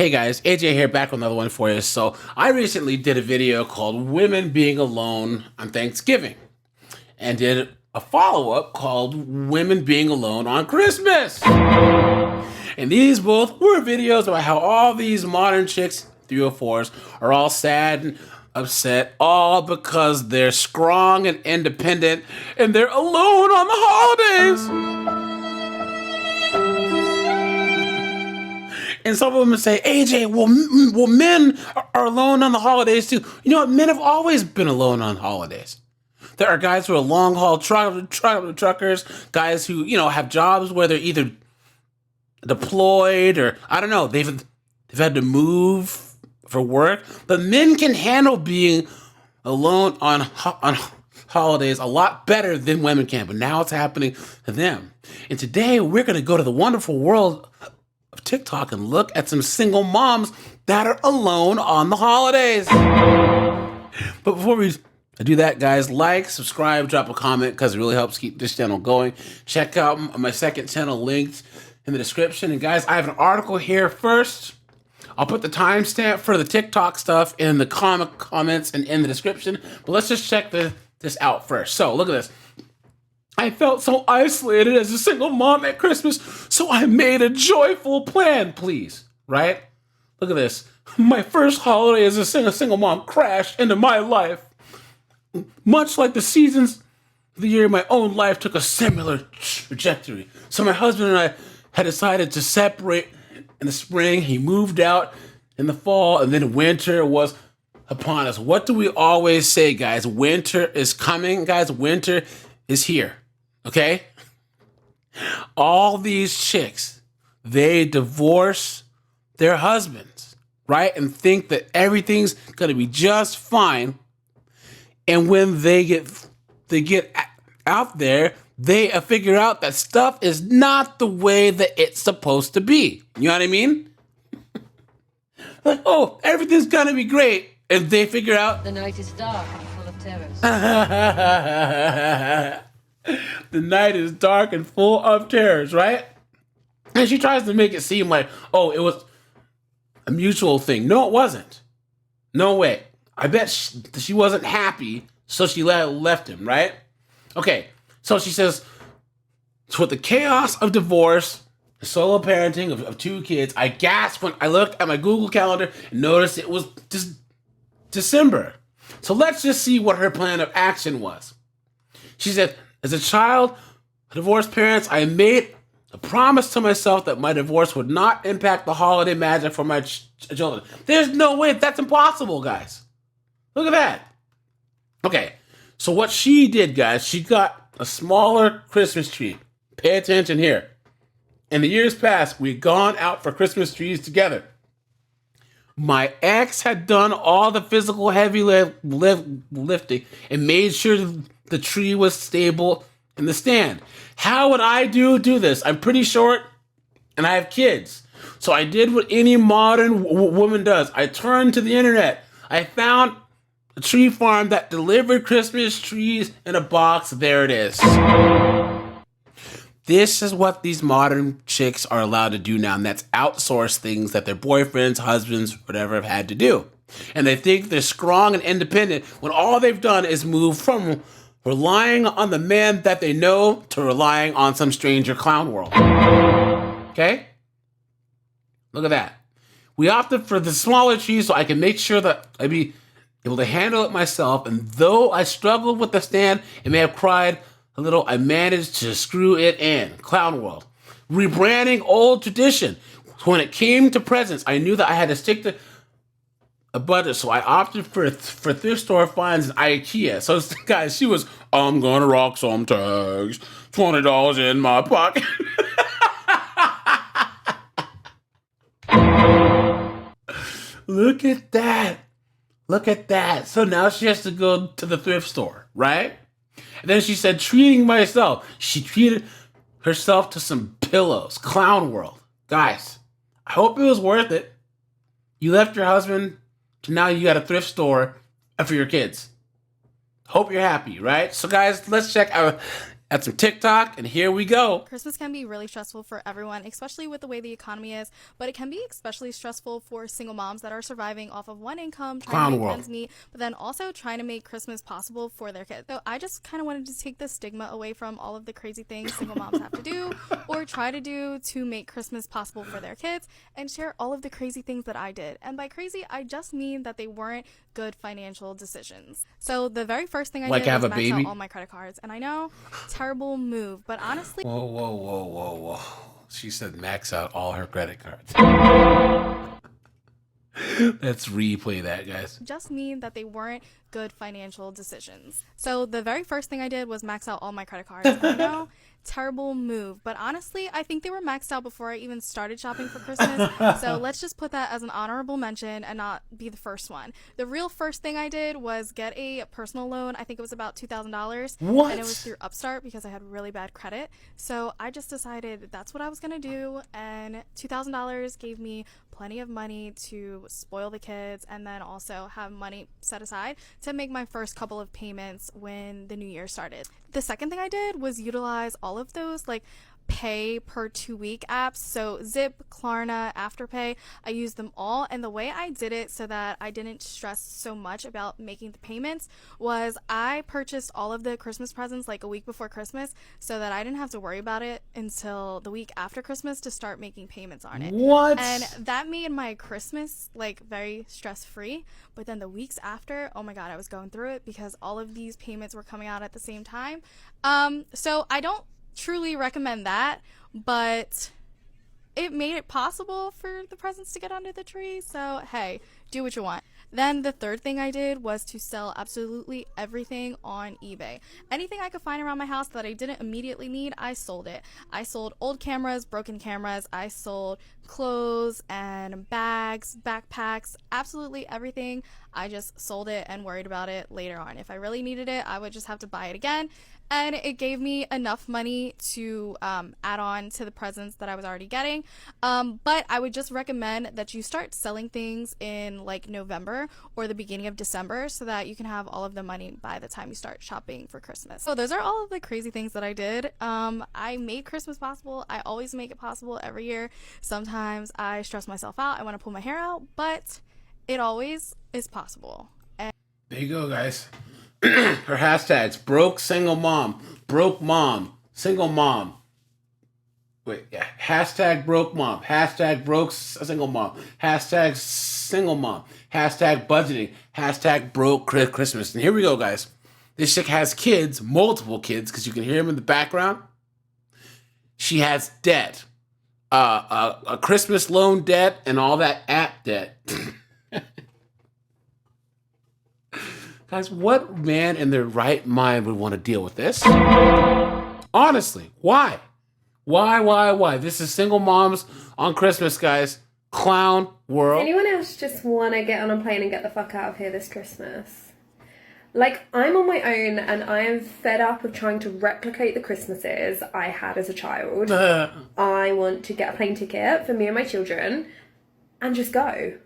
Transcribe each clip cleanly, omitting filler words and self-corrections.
Hey guys, AJ here, back with another one for you. So I recently did a video called Women Being Alone on Thanksgiving and did a follow-up called Women Being Alone on Christmas. And these both were videos about how all these modern chicks, 304s, are all sad and upset, all because they're strong and independent and they're alone on the holidays. And some of them say, AJ, well, men are alone on the holidays too. You know what? Men have always been alone on holidays. There are guys who are long haul truckers, guys who, have jobs where they're either deployed or, I don't know, they've had to move for work. But men can handle being alone on holidays a lot better than women can. But now it's happening to them. And today we're going to go to the wonderful world of TikTok and look at some single moms that are alone on the holidays. But before we do that, guys, like, subscribe, drop a comment because it really helps keep this channel going. Check out my second channel linked in the description. And guys, I have an article here first. I'll put the timestamp for the TikTok stuff in the comments and in the description. But let's just check this out first. So look at this. I felt so isolated as a single mom at Christmas, so I made a joyful plan, please. Right? Look at this. My first holiday as a single mom crashed into my life. Much like the seasons of the year, my own life took a similar trajectory. So my husband and I had decided to separate in the spring. He moved out in the fall, and then winter was upon us. What do we always say, guys? Winter is coming, guys. Winter is here. Okay? All these chicks, they divorce their husbands, right? And think that everything's going to be just fine. And when they get out there, they figure out that stuff is not the way that it's supposed to be. You know what I mean? Like, oh, everything's going to be great. And they figure out the night is dark and full of terrors. The night is dark and full of terrors, right? And she tries to make it seem like, oh, it was a mutual thing. No, it wasn't. No way. I bet she wasn't happy, so she left him, right? Okay, so she says, so with the chaos of divorce, the solo parenting of two kids, I gasped when I looked at my Google Calendar and noticed it was just December. So let's just see what her plan of action was. She said, as a child of divorced parents, I made a promise to myself that my divorce would not impact the holiday magic for my children. There's no way. That's impossible, guys. Look at that. Okay, so what she did, guys, she got a smaller Christmas tree. Pay attention here. In the years past, we'd gone out for Christmas trees together. My ex had done all the physical heavy lifting and made sure the tree was stable in the stand. How would I do this? I'm pretty short and I have kids. So I did what any modern woman does. I turned to the internet. I found a tree farm that delivered Christmas trees in a box. There it is. This is what these modern chicks are allowed to do now, and that's outsource things that their boyfriends, husbands, whatever have had to do. And they think they're strong and independent when all they've done is move from relying on the man that they know to relying on some stranger clown world. Okay? Look at that. We opted for the smaller tree so I can make sure that I'd be able to handle it myself. And though I struggled with the stand and may have cried a little, I managed to screw it in. Clown world. Rebranding old tradition. When it came to presents, I knew that I had to stick to a budget, so I opted for thrift store finds and IKEA. So guys, she was, I'm gonna rock some tags, $20 in my pocket. Look at that. Look at that. So now she has to go to the thrift store, right? And then she said, treating myself. She treated herself to some pillows. Clown world. Guys, I hope it was worth it. You left your husband to now you got a thrift store for your kids. Hope you're happy, right? So guys, let's check out at some TikTok, and here we go. Christmas can be really stressful for everyone, especially with the way the economy is, but it can be especially stressful for single moms that are surviving off of one income, trying to make ends meet, but then also trying to make Christmas possible for their kids. So I just kind of wanted to take the stigma away from all of the crazy things single moms have to do or try to do to make Christmas possible for their kids, and share all of the crazy things that I did. And by crazy, I just mean that they weren't good financial decisions. So the very first thing I did was max out all my credit cards. And I know, terrible move, but honestly... Whoa. She said max out all her credit cards. Let's replay that, guys. Just mean that they weren't good financial decisions. So the very first thing I did was max out all my credit cards. And I know, terrible move, but honestly, I think they were maxed out before I even started shopping for Christmas. So let's just put that as an honorable mention and not be the first one. The real first thing I did was get a personal loan. I think it was about $2,000. What? And it was through Upstart because I had really bad credit. So I just decided that's what I was gonna do, and $2,000 gave me plenty of money to spoil the kids and then also have money set aside to make my first couple of payments when the new year started. The second thing I did was utilize all of those like pay per 2-week apps. So Zip, Klarna, Afterpay, I used them all. And the way I did it so that I didn't stress so much about making the payments was I purchased all of the Christmas presents like a week before Christmas so that I didn't have to worry about it until the week after Christmas to start making payments on it. What? And that made my Christmas like very stress-free. But then the weeks after, oh my God, I was going through it because all of these payments were coming out at the same time. So I don't truly recommend that, but it made it possible for the presents to get under the tree. So hey, do what you want. Then the third thing I did was to sell absolutely everything on eBay. Anything I could find around my house that I didn't immediately need, I sold it. I sold old cameras, broken cameras. I sold clothes and bags, backpacks, absolutely everything. I just sold it and worried about it later on. If I really needed it, I would just have to buy it again. And it gave me enough money to add on to the presents that I was already getting. But I would just recommend that you start selling things in like November or the beginning of December so that you can have all of the money by the time you start shopping for Christmas. So those are all of the crazy things that I did. I made Christmas possible. I always make it possible every year. Sometimes I stress myself out. I want to pull my hair out, but it always is possible. And there you go, guys. Her hashtags: broke single mom, broke mom, single mom. Wait, yeah. Hashtag broke mom, hashtag broke single mom, hashtag single mom, hashtag budgeting, hashtag broke Christmas. And here we go, guys. This chick has kids, multiple kids, because you can hear them in the background. She has debt, a Christmas loan debt, and all that app debt. Guys, what man in their right mind would want to deal with this? Honestly, why? Why? This is single moms on Christmas, guys. Clown world. Does anyone else just want to get on a plane and get the fuck out of here this Christmas? Like, I'm on my own and I am fed up of trying to replicate the Christmases I had as a child. I want to get a plane ticket for me and my children and just go.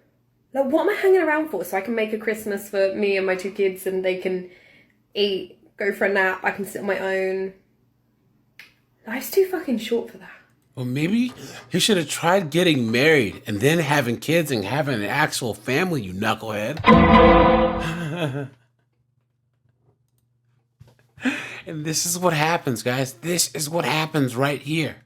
Like, what am I hanging around for? So I can make a Christmas for me and my 2 kids and they can eat, go for a nap, I can sit on my own. Life's too fucking short for that. Well, maybe you should have tried getting married and then having kids and having an actual family, you knucklehead. And this is what happens, guys. This is what happens right here.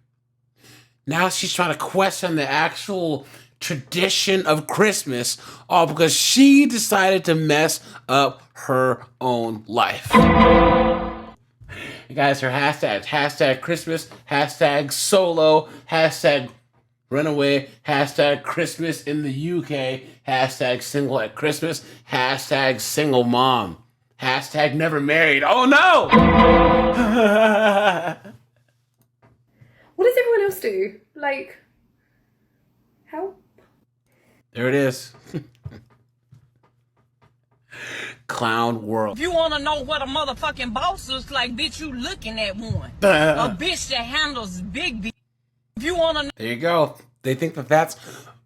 Now she's trying to question the actual tradition of Christmas, all because she decided to mess up her own life. You guys, her hashtags: hashtag Christmas, hashtag solo, hashtag runaway, hashtag Christmas in the UK, hashtag single at Christmas, hashtag single mom, hashtag never married. Oh no! What does everyone else do? Like, help? There it is. Clown world. If you want to know what a motherfucking boss looks like, bitch, you looking at one. A bitch that handles big bitch. If you want to know. There you go. They think that that's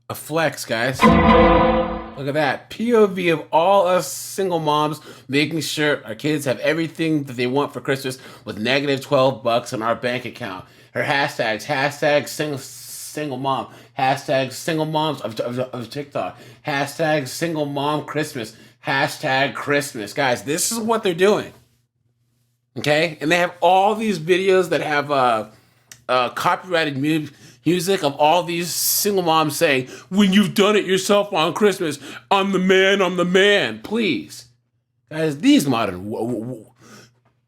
a flex, guys. Look at that. POV of all us single moms making sure our kids have everything that they want for Christmas with negative $12 on our bank account. Her hashtags, hashtag single mom, hashtag single moms of TikTok, hashtag single mom Christmas, hashtag Christmas. Guys, this is what they're doing. Okay? And they have all these videos that have copyrighted music of all these single moms saying, when you've done it yourself on Christmas, I'm the man. Please. Guys, these modern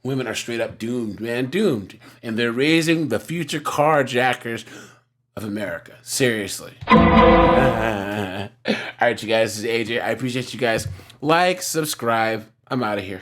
women are straight up doomed, man, doomed. And they're raising the future carjackers of America. Seriously. All right, you guys, this is AJ. I appreciate you guys. Like, subscribe. I'm out of here.